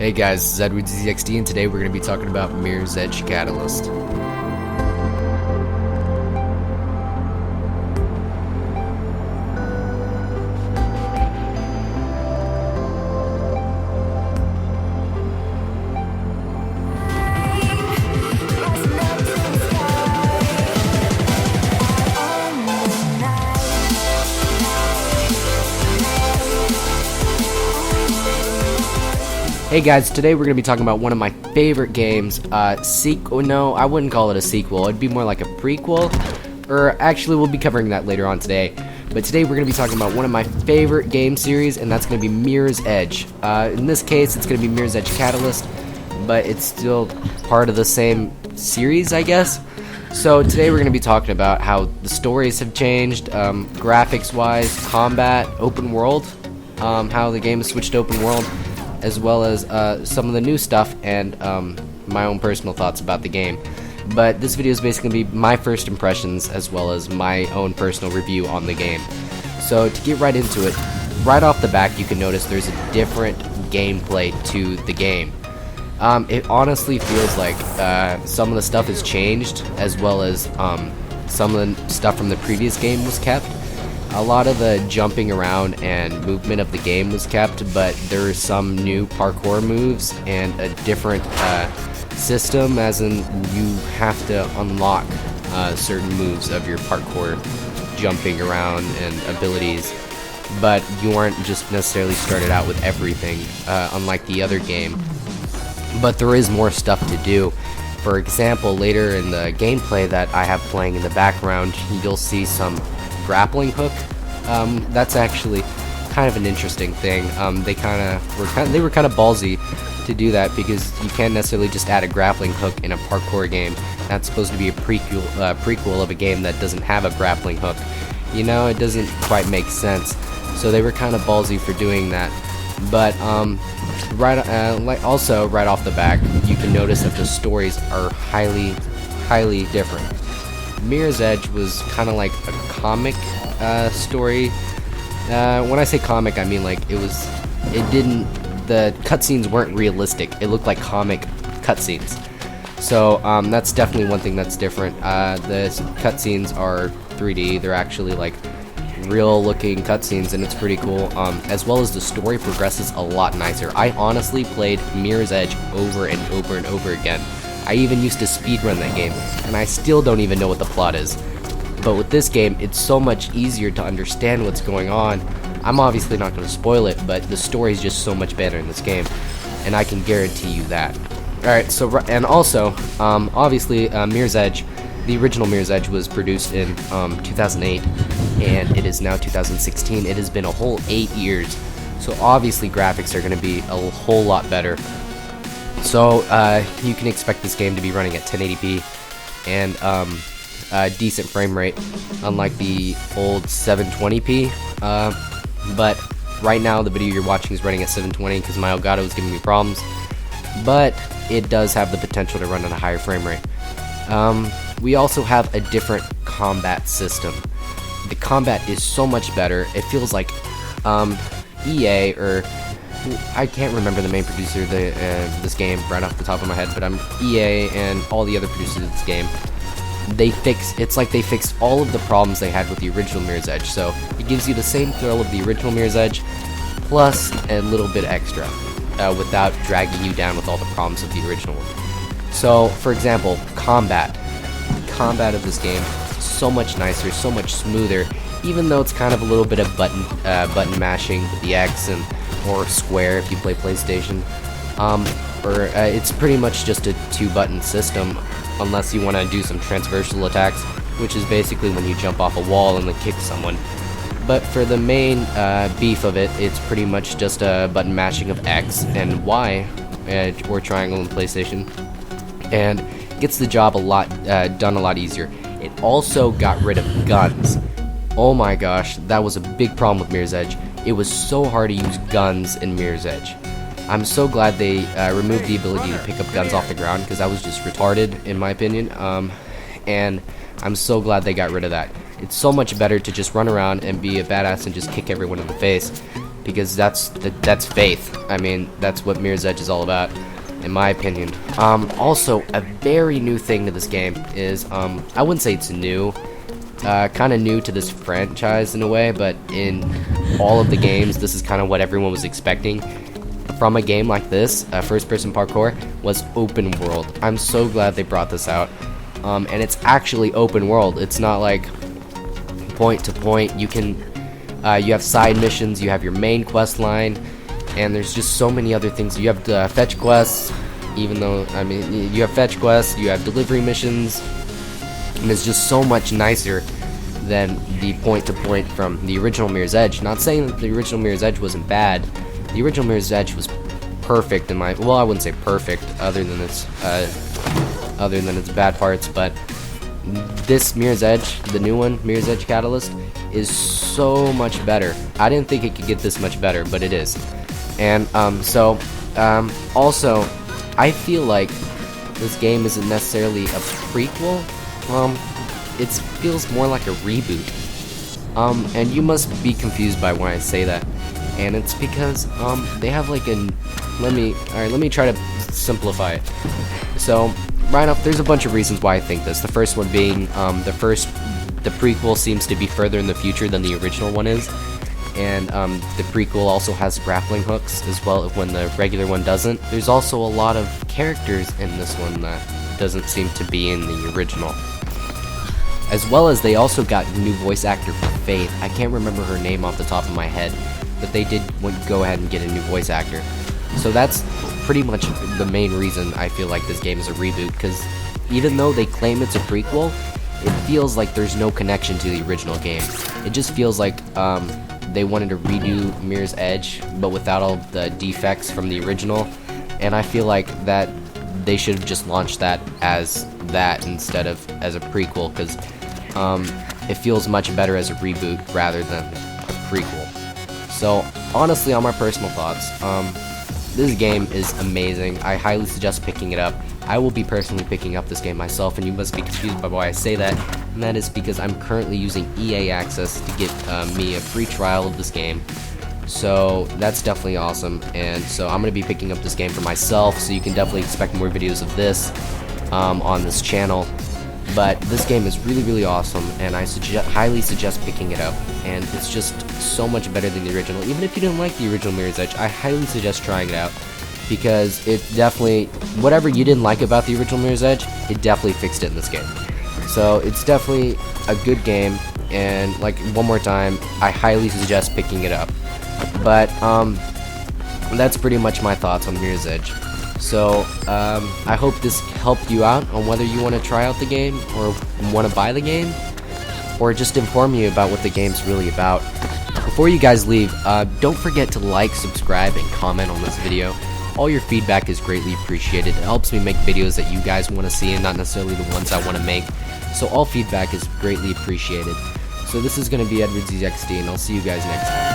Hey guys, this is EdwardzzXD, and today we're going to be talking about Mirror's Edge Catalyst. Hey guys, today we're going to be talking about one of my favorite games, no, I wouldn't call it a sequel, it'd be more like a prequel, or actually we'll be covering that later on today, but today we're going to be talking about one of my favorite game series, and that's going to be Mirror's Edge. In this case, it's going to be Mirror's Edge Catalyst, but it's still part of the same series, I guess. So today we're going to be talking about how the stories have changed, graphics-wise, combat, open world, how the game has switched to open world, as well as some of the new stuff and my own personal thoughts about the game. But this video is basically going to be my first impressions as well as my own personal review on the game. So to get right into it, right off the bat you can notice there's a different gameplay to the game. It honestly feels like some of the stuff has changed, as well as some of the stuff from the previous game was kept. A lot of the jumping around and movement of the game was kept, but there are some new parkour moves and a different system, as in you have to unlock certain moves of your parkour jumping around and abilities, but you aren't just necessarily started out with everything, unlike the other game. But there is more stuff to do. For example, later in the gameplay that I have playing in the background, you'll see some grappling hook. That's actually kind of an interesting thing. They were kind of ballsy to do that, because you can't necessarily just add a grappling hook in a parkour game. That's supposed to be a prequel of a game that doesn't have a grappling hook. You know, it doesn't quite make sense. So they were kind of ballsy for doing that. But also right off the back, you can notice that the stories are highly different. Mirror's Edge was kind of like a comic story. When I say comic, I mean like the cutscenes weren't realistic. It looked like comic cutscenes. So that's definitely one thing that's different. The cutscenes are 3D. They're actually like real looking cutscenes, and it's pretty cool. As well as the story progresses a lot nicer. I honestly played Mirror's Edge over and over and over again. I even used to speedrun that game, and I still don't even know what the plot is. But with this game, it's so much easier to understand what's going on. I'm obviously not going to spoil it, but the story is just so much better in this game, and I can guarantee you that. Alright, so, and also, obviously, Mirror's Edge, the original Mirror's Edge was produced in 2008, and it is now 2016. It has been a whole 8 years, so obviously graphics are going to be a whole lot better. So you can expect this game to be running at 1080p and a decent frame rate, unlike the old 720p. But right now the video you're watching is running at 720 because my Elgato is giving me problems. But it does have the potential to run at a higher frame rate. We also have a different combat system. The combat is so much better. It feels like EA, or I can't remember the main producer of this game right off the top of my head, but EA and all the other producers of this game, it's like they fixed all of the problems they had with the original Mirror's Edge. So it gives you the same thrill of the original Mirror's Edge, plus a little bit extra, without dragging you down with all the problems of the original one. So, for example, combat of this game is so much nicer, so much smoother, even though it's kind of a little bit of button mashing with the X or square if you play PlayStation. It's pretty much just a 2-button system, unless you want to do some transversal attacks, which is basically when you jump off a wall and then kick someone. But for the main beef of it, it's pretty much just a button mashing of X and Y, or triangle in PlayStation, and gets the job done a lot easier. It also got rid of guns. Oh my gosh, that was a big problem with Mirror's Edge. It was so hard to use guns in Mirror's Edge. I'm so glad they removed the ability to pick up guns off the ground, because that was just retarded in my opinion, and I'm so glad they got rid of that. It's so much better to just run around and be a badass and just kick everyone in the face. because that's faith. I mean, that's what Mirror's Edge is all about, in my opinion. Also, a very new thing to this game is, I wouldn't say it's new, kind of new to this franchise in a way, but in all of the games, this is kind of what everyone was expecting from a game like this, first-person parkour, was open world. I'm so glad they brought this out, and it's actually open world. It's not like point to point. You can, you have side missions, you have your main quest line, and there's just so many other things. You have the fetch quests, even though, I mean, you have fetch quests, you have delivery missions, and it's just so much nicer than the point-to-point from the original Mirror's Edge. Not saying that the original Mirror's Edge wasn't bad. The original Mirror's Edge was perfect in my, well, I wouldn't say perfect, other than its bad parts, but this Mirror's Edge, the new one, Mirror's Edge Catalyst, is so much better. I didn't think it could get this much better, but it is. And also, I feel like this game isn't necessarily a prequel. It feels more like a reboot. And you must be confused by when I say that. And it's because they have like let me try to simplify it. So right off, there's a bunch of reasons why I think this. The first one being the prequel seems to be further in the future than the original one is, and the prequel also has grappling hooks as well when the regular one doesn't. There's also a lot of characters in this one that doesn't seem to be in the original. As well as they also got a new voice actor for Faith. I can't remember her name off the top of my head, but they did go ahead and get a new voice actor. So that's pretty much the main reason I feel like this game is a reboot, because even though they claim it's a prequel, it feels like there's no connection to the original game. It just feels like they wanted to redo Mirror's Edge, but without all the defects from the original, and I feel like that they should have just launched that instead of as a prequel, because it feels much better as a reboot rather than a prequel. So honestly, on my personal thoughts, this game is amazing. I highly suggest picking it up. I will be personally picking up this game myself, and you must be confused by why I say that, and that is because I'm currently using EA Access to get me a free trial of this game. So that's definitely awesome, and so I'm going to be picking up this game for myself, so you can definitely expect more videos of this on this channel. But this game is really, really awesome, and I highly suggest picking it up, and it's just so much better than the original. Even if you didn't like the original Mirror's Edge, I highly suggest trying it out, because it definitely, whatever you didn't like about the original Mirror's Edge, it definitely fixed it in this game. So it's definitely a good game, and like, one more time, I highly suggest picking it up. But that's pretty much my thoughts on Mirror's Edge. So I hope this helped you out on whether you want to try out the game or want to buy the game, or just inform you about what the game's really about. Before you guys leave, don't forget to like, subscribe, and comment on this video. All your feedback is greatly appreciated. It helps me make videos that you guys want to see and not necessarily the ones I want to make. So all feedback is greatly appreciated. So this is going to be EdwardzzXD, and I'll see you guys next time.